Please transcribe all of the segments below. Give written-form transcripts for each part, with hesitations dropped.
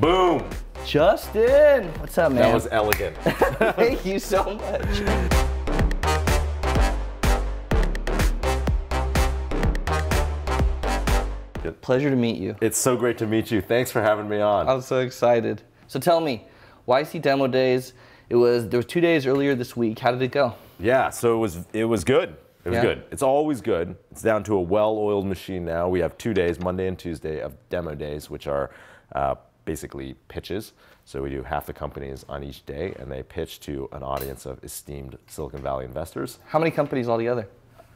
Boom! Justin, what's up, man? That was elegant. Thank you so much. Pleasure to meet you. It's so great to meet you. Thanks for having me on. I'm so excited. So tell me, YC Demo Days, there was 2 days earlier this week. How did it go? Yeah, so it was good. It was good. It's always good. It's down to a well-oiled machine now. We have 2 days, Monday and Tuesday, of demo days, which are basically pitches. So we do half the companies on each day, and they pitch to an audience of esteemed Silicon Valley investors. How many companies altogether?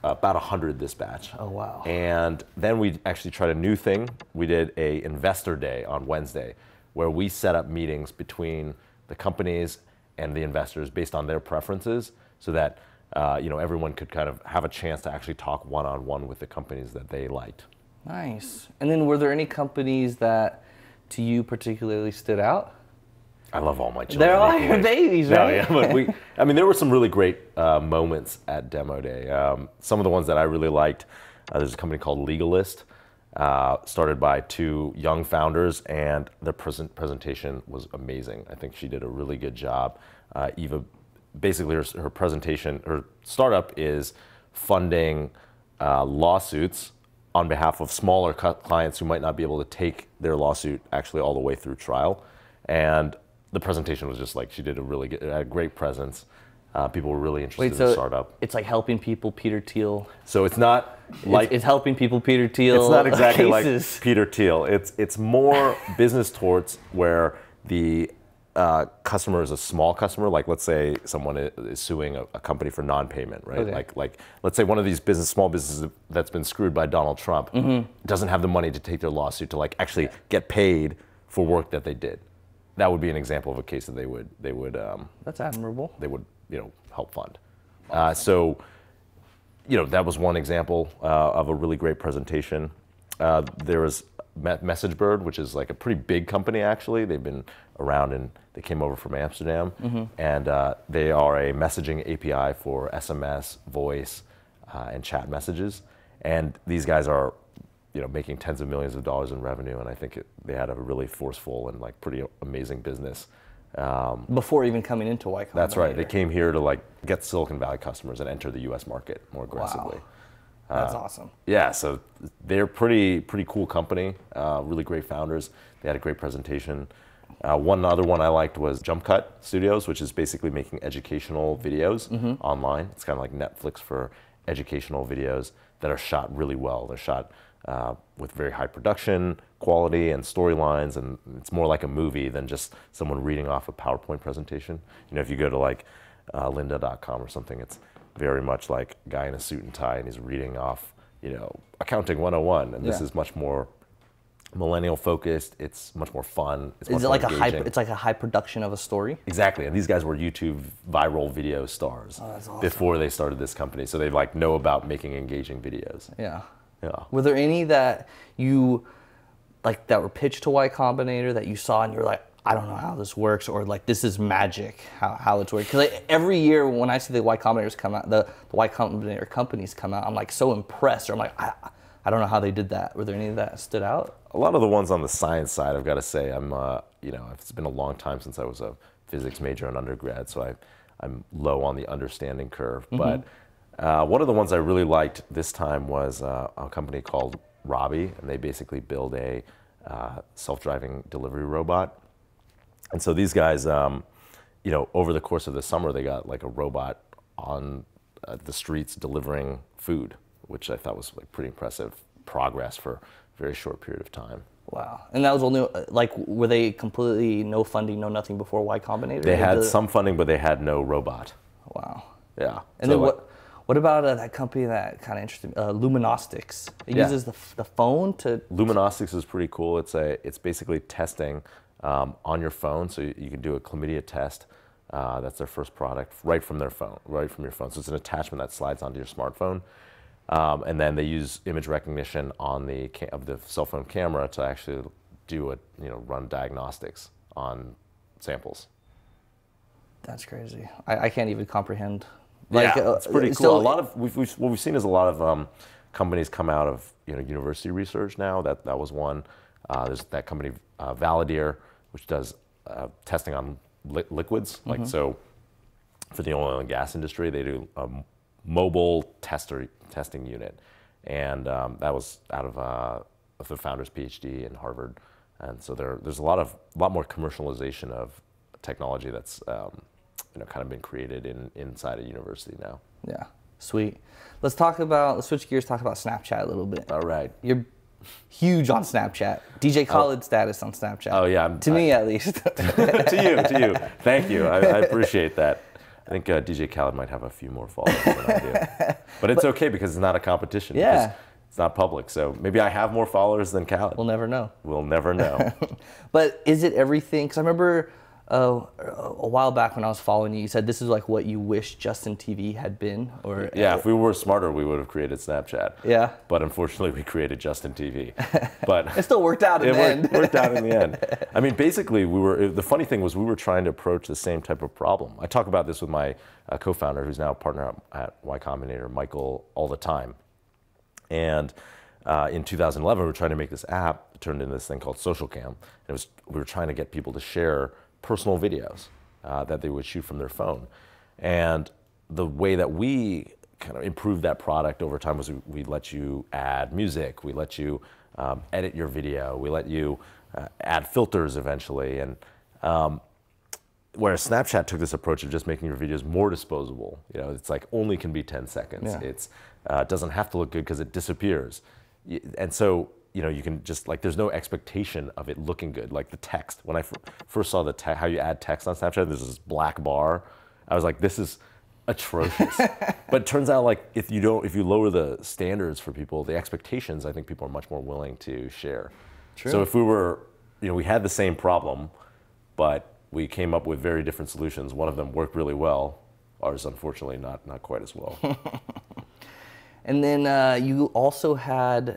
About 100 this batch. Oh, wow. And then we actually tried a new thing. We did a investor day on Wednesday, where we set up meetings between the companies and the investors based on their preferences, so that everyone could kind of have a chance to actually talk one-on-one with the companies that they liked. Nice. And then were there any companies that to you particularly stood out? I love all my children. They're all your babies, right? No, yeah, but there were some really great moments at Demo Day. Some of the ones that I really liked, there's a company called Legalist, started by two young founders, and their presentation was amazing. I think she did a really good job. Eva, basically her presentation, her startup is funding lawsuits on behalf of smaller clients who might not be able to take their lawsuit actually all the way through trial. And the presentation was just like, she did a great presence. People were really interested in the startup. It's like helping people Peter Thiel. So it's not like it's helping people Peter Thiel. It's not exactly cases. Like Peter Thiel. It's more business torts where the customer is a small customer. Like, let's say someone is suing a company for non-payment, right? Okay. Like let's say one of these small businesses that's been screwed by Donald Trump doesn't have the money to take their lawsuit to like get paid for work that they did. That would be an example of a case that they would. That's admirable. They would help fund. So that was one example of a really great presentation. There was MessageBird, which is like a pretty big company actually. They've been around and they came over from Amsterdam, and they are a messaging API for SMS, voice, and chat messages. And these guys are making tens of millions of dollars in revenue, and I think they had a really forceful and like pretty amazing business. Before even coming into Y Combinator. That's right. They came here to like get Silicon Valley customers and enter the U.S. market more aggressively. Wow. That's awesome. Yeah, so they're pretty cool company. Really great founders. They had a great presentation. One other one I liked was Jump Cut Studios, which is basically making educational videos online. It's kind of like Netflix for educational videos that are shot really well. They're shot with very high production quality and storylines, and it's more like a movie than just someone reading off a PowerPoint presentation. If you go to like lynda.com or something, it's very much like a guy in a suit and tie and he's reading off, accounting 101, and this is much more millennial focused. It's much more fun. It's Is it like it's like a high production of a story? Exactly, and these guys were YouTube viral video stars before they started this company, so they know about making engaging videos. Yeah. Yeah. Were there any that you that were pitched to Y Combinator that you saw and you were like, I don't know how this works, or like this is magic how it's working? Because every year when I see the Y Combinators come out, the Y Combinator companies come out, I'm like so impressed. Or I'm like, I don't know how they did that. Were there any that stood out? A lot of the ones on the science side, I've got to say, it's been a long time since I was a physics major in undergrad, so I'm low on the understanding curve. But one of the ones I really liked this time was a company called Robbie, and they basically build a self-driving delivery robot. And so these guys, over the course of the summer, they got like a robot on the streets delivering food, which I thought was like pretty impressive progress for a very short period of time. Wow. And that was only, were they completely no funding, no nothing before Y Combinator? They had some funding, but they had no robot. Wow. Yeah. And so then what about that company that kind of interested me, Luminostics? It uses the phone to... Luminostics is pretty cool. It's basically testing on your phone, so you can do a chlamydia test. That's their first product, right from your phone. So it's an attachment that slides onto your smartphone. And then they use image recognition on of the cell phone camera to actually do run diagnostics on samples. That's crazy. I can't even comprehend. It's pretty cool. What we've seen is a lot of companies come out of university research now. That was one. There's that company Validere which does testing on liquids. Like so, for the oil and gas industry, they do a mobile testing unit, and that was out of the founder's PhD in Harvard. And so there's a lot more commercialization of technology that's kind of been created inside a university now. Yeah, sweet. Let's switch gears, talk about Snapchat a little bit. All right. You're huge on Snapchat. DJ Khaled status on Snapchat. Oh yeah. To me at least. to you. Thank you. I appreciate that. I think DJ Khaled might have a few more followers than I do. But it's okay because it's not a competition. Yeah. It's not public. So maybe I have more followers than Khaled. We'll never know. We'll never know. But is it everything? Because I remember a while back when I was following you, you said this is like what you wish Justin TV had been. Or yeah, if we were smarter, we would have created Snapchat. Yeah. But unfortunately, we created Justin TV. But it still worked out in the end. It worked out in the end. I mean, basically, the funny thing was we were trying to approach the same type of problem. I talk about this with my co-founder, who's now a partner at Y Combinator, Michael, all the time. And in 2011, we were trying to make this app. It turned into this thing called Social Cam. We were trying to get people to share personal videos that they would shoot from their phone. And the way that we kind of improved that product over time was we let you add music, we let you edit your video, we let you add filters eventually. And whereas Snapchat took this approach of just making your videos more disposable. It's like only can be 10 seconds. Yeah. It doesn't have to look good because it disappears. And so, you can just there's no expectation of it looking good. Like the text, when I first saw how you add text on Snapchat, there's this black bar. I was like, this is atrocious. But it turns out if you lower the standards for people, the expectations, I think people are much more willing to share. True. So if we were, we had the same problem, but we came up with very different solutions. One of them worked really well. Ours, unfortunately, not quite as well. And then you also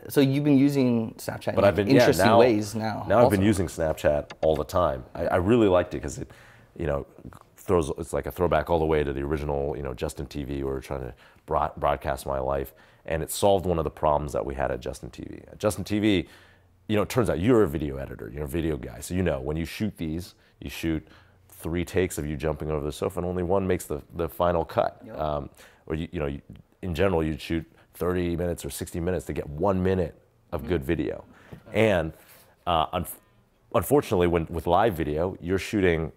so you've been using Snapchat in interesting ways now. Now I've been using Snapchat all the time. I really liked it because it, it's like a throwback all the way to the original, Justin TV, where we were trying to broadcast my life. And it solved one of the problems that we had at Justin TV. At Justin TV, it turns out you're a video editor, you're a video guy. So when you shoot these, you shoot 3 takes of you jumping over the sofa and only one makes the final cut. Yep. Or in general, you'd shoot 30 minutes or 60 minutes to get 1 minute of good video. And unfortunately, with live video, you're shooting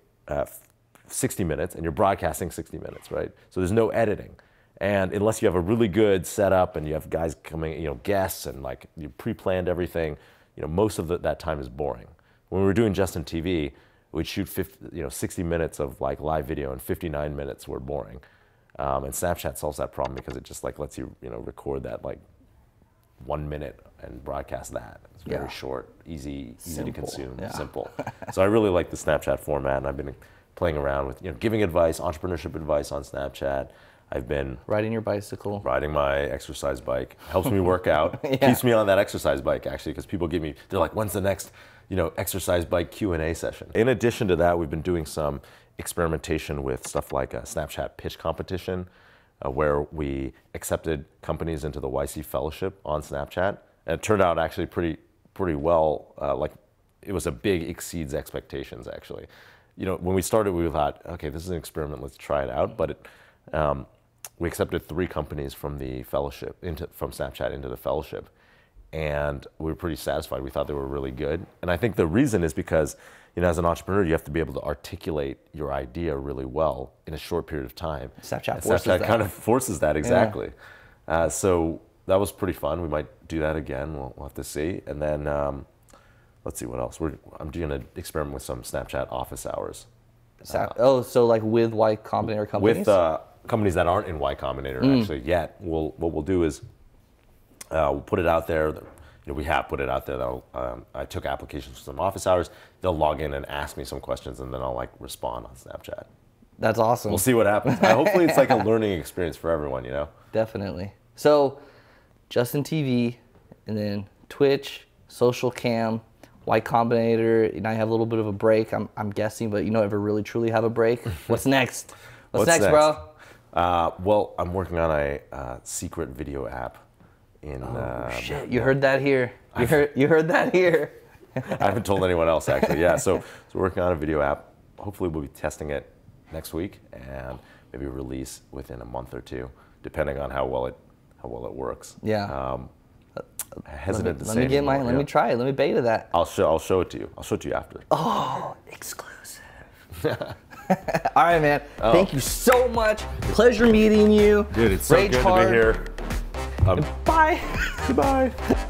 60 minutes and you're broadcasting 60 minutes, right? So there's no editing. And unless you have a really good setup and you have guys coming, guests, and you pre-planned everything, most of that time is boring. When we were doing Justin TV, we'd shoot 60 minutes of live video and 59 minutes were boring. And Snapchat solves that problem because it just lets you record that 1 minute and broadcast that. It's very short, easy to consume, simple. So I really like the Snapchat format, and I've been playing around with giving advice, entrepreneurship advice on Snapchat. I've been riding your bicycle, riding my exercise bike. Helps me work out. Keeps me on that exercise bike actually, because people they're like, when's the next exercise bike Q&A session? In addition to that, we've been doing some experimentation with stuff like a Snapchat pitch competition, where we accepted companies into the YC fellowship on Snapchat, and it turned out actually pretty well. It was a big exceeds expectations actually. When we started, we thought, okay, this is an experiment, let's try it out. But we accepted 3 companies from the fellowship from Snapchat into the fellowship, and we were pretty satisfied. We thought they were really good, and I think the reason is because as an entrepreneur, you have to be able to articulate your idea really well in a short period of time. Snapchat kind of forces that, exactly. Yeah. So that was pretty fun. We might do that again. We'll have to see. And then let's see what else. I'm doing an experiment with some Snapchat office hours. So with Y Combinator companies? With companies that aren't in Y Combinator actually yet. What we'll do is we'll put it out there. We have put it out there that I took applications for some office hours. They'll log in and ask me some questions, and then I'll respond on Snapchat. That's awesome. We'll see what happens. Hopefully it's a learning experience for everyone, Definitely. So Justin TV, and then Twitch, Social Cam, Y Combinator. Now you have a little bit of a break, I'm guessing, but you don't ever really truly have a break. What's next? What's next, bro? Well, I'm working on a secret video app. Shit! You heard that here. You heard that here. I haven't told anyone else actually. Yeah, so we're working on a video app. Hopefully we'll be testing it next week and maybe release within a month or two, depending on how well it works. Yeah. Hesitant to say. Let me try it. Let me beta that. I'll show it to you. I'll show it to you after. Oh, exclusive. All right, man. Thank you so much. Pleasure meeting you. Dude, it's so good to be here. Bye. Goodbye.